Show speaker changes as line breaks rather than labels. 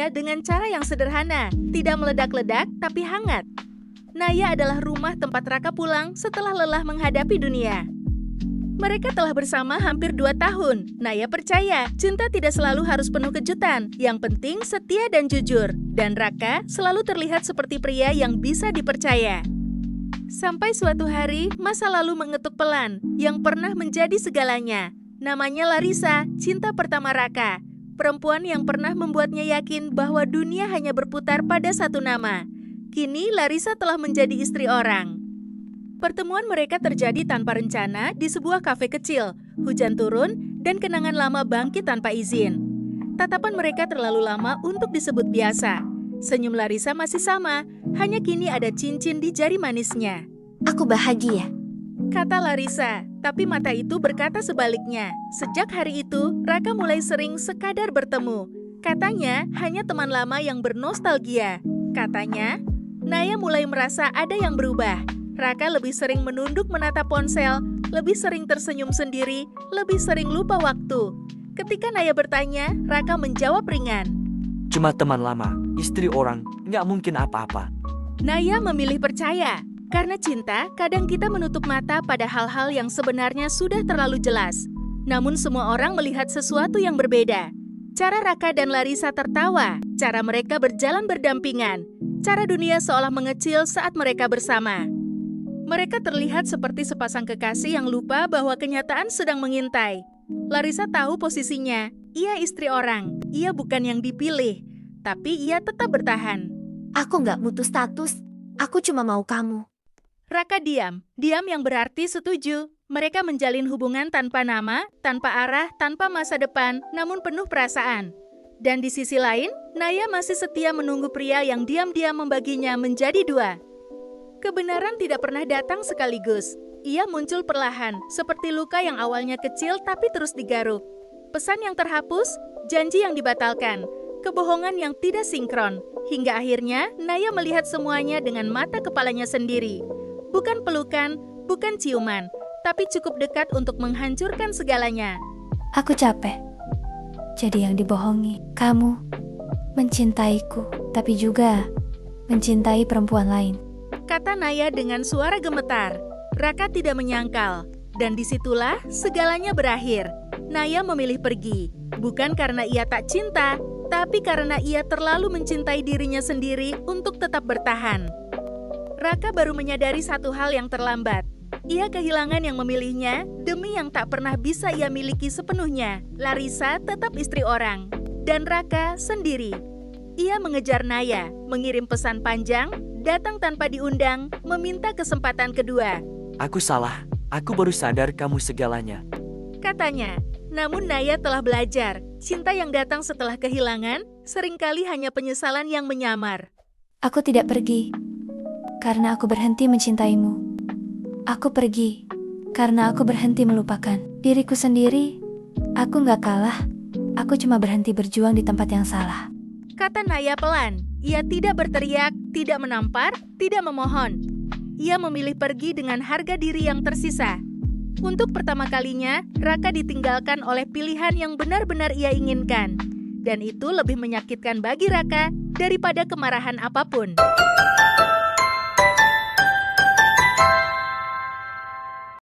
Naya dengan cara yang sederhana, tidak meledak-ledak tapi hangat. Naya adalah rumah tempat Raka pulang setelah lelah menghadapi dunia. Mereka telah bersama hampir 2 tahun. Naya percaya, cinta tidak selalu harus penuh kejutan. Yang penting setia dan jujur. Dan Raka selalu terlihat seperti pria yang bisa dipercaya. Sampai suatu hari, masa lalu mengetuk pelan, yang pernah menjadi segalanya. Namanya Larissa, cinta pertama Raka. Perempuan yang pernah membuatnya yakin bahwa dunia hanya berputar pada satu nama. Kini Larissa telah menjadi istri orang. Pertemuan mereka terjadi tanpa rencana di sebuah kafe kecil. Hujan turun dan kenangan lama bangkit tanpa izin. Tatapan mereka terlalu lama untuk disebut biasa. Senyum Larissa masih sama, hanya kini ada cincin di jari manisnya.
Aku bahagia,
Kata Larissa, tapi mata itu berkata sebaliknya. Sejak hari itu, Raka mulai sering sekadar bertemu. Katanya, hanya teman lama yang bernostalgia. Katanya, Naya mulai merasa ada yang berubah. Raka lebih sering menunduk menatap ponsel, lebih sering tersenyum sendiri, lebih sering lupa waktu. Ketika Naya bertanya, Raka menjawab ringan.
Cuma teman lama, istri orang, nggak mungkin apa-apa.
Naya memilih percaya. Karena cinta, kadang kita menutup mata pada hal-hal yang sebenarnya sudah terlalu jelas. Namun semua orang melihat sesuatu yang berbeda. Cara Raka dan Larissa tertawa, cara mereka berjalan berdampingan, cara dunia seolah mengecil saat mereka bersama. Mereka terlihat seperti sepasang kekasih yang lupa bahwa kenyataan sedang mengintai. Larissa tahu posisinya, ia istri orang, ia bukan yang dipilih, tapi ia tetap bertahan.
aku nggak butuh status, aku cuma mau kamu.
Raka diam yang berarti setuju. Mereka menjalin hubungan tanpa nama, tanpa arah, tanpa masa depan, namun penuh perasaan. Dan di sisi lain, Naya masih setia menunggu pria yang diam-diam membaginya menjadi 2. Kebenaran tidak pernah datang sekaligus. Ia muncul perlahan, seperti luka yang awalnya kecil tapi terus digaruk. Pesan yang terhapus, janji yang dibatalkan, kebohongan yang tidak sinkron. Hingga akhirnya, Naya melihat semuanya dengan mata kepalanya sendiri. Bukan pelukan, bukan ciuman, tapi cukup dekat untuk menghancurkan segalanya.
Aku capek jadi yang dibohongi. Kamu mencintaiku, tapi juga mencintai perempuan lain.
Kata Naya dengan suara gemetar. Raka tidak menyangkal. Dan disitulah segalanya berakhir. Naya memilih pergi. Bukan karena ia tak cinta, tapi karena ia terlalu mencintai dirinya sendiri untuk tetap bertahan. Raka baru menyadari satu hal yang terlambat. Ia kehilangan yang memilihnya demi yang tak pernah bisa ia miliki sepenuhnya. Larissa tetap istri orang. Dan Raka sendiri. Ia mengejar Naya, mengirim pesan panjang, datang tanpa diundang, meminta kesempatan kedua.
Aku salah, aku baru sadar kamu segalanya.
Katanya, namun Naya telah belajar. Cinta yang datang setelah kehilangan, seringkali hanya penyesalan yang menyamar.
Aku tidak pergi karena aku berhenti mencintaimu. Aku pergi karena aku berhenti melupakan diriku sendiri. Aku nggak kalah, aku cuma berhenti berjuang di tempat yang salah.
Kata Naya pelan. Ia tidak berteriak, tidak menampar, tidak memohon. Ia memilih pergi dengan harga diri yang tersisa. Untuk pertama kalinya, Raka ditinggalkan oleh pilihan yang benar-benar ia inginkan. Dan itu lebih menyakitkan bagi Raka daripada kemarahan apapun.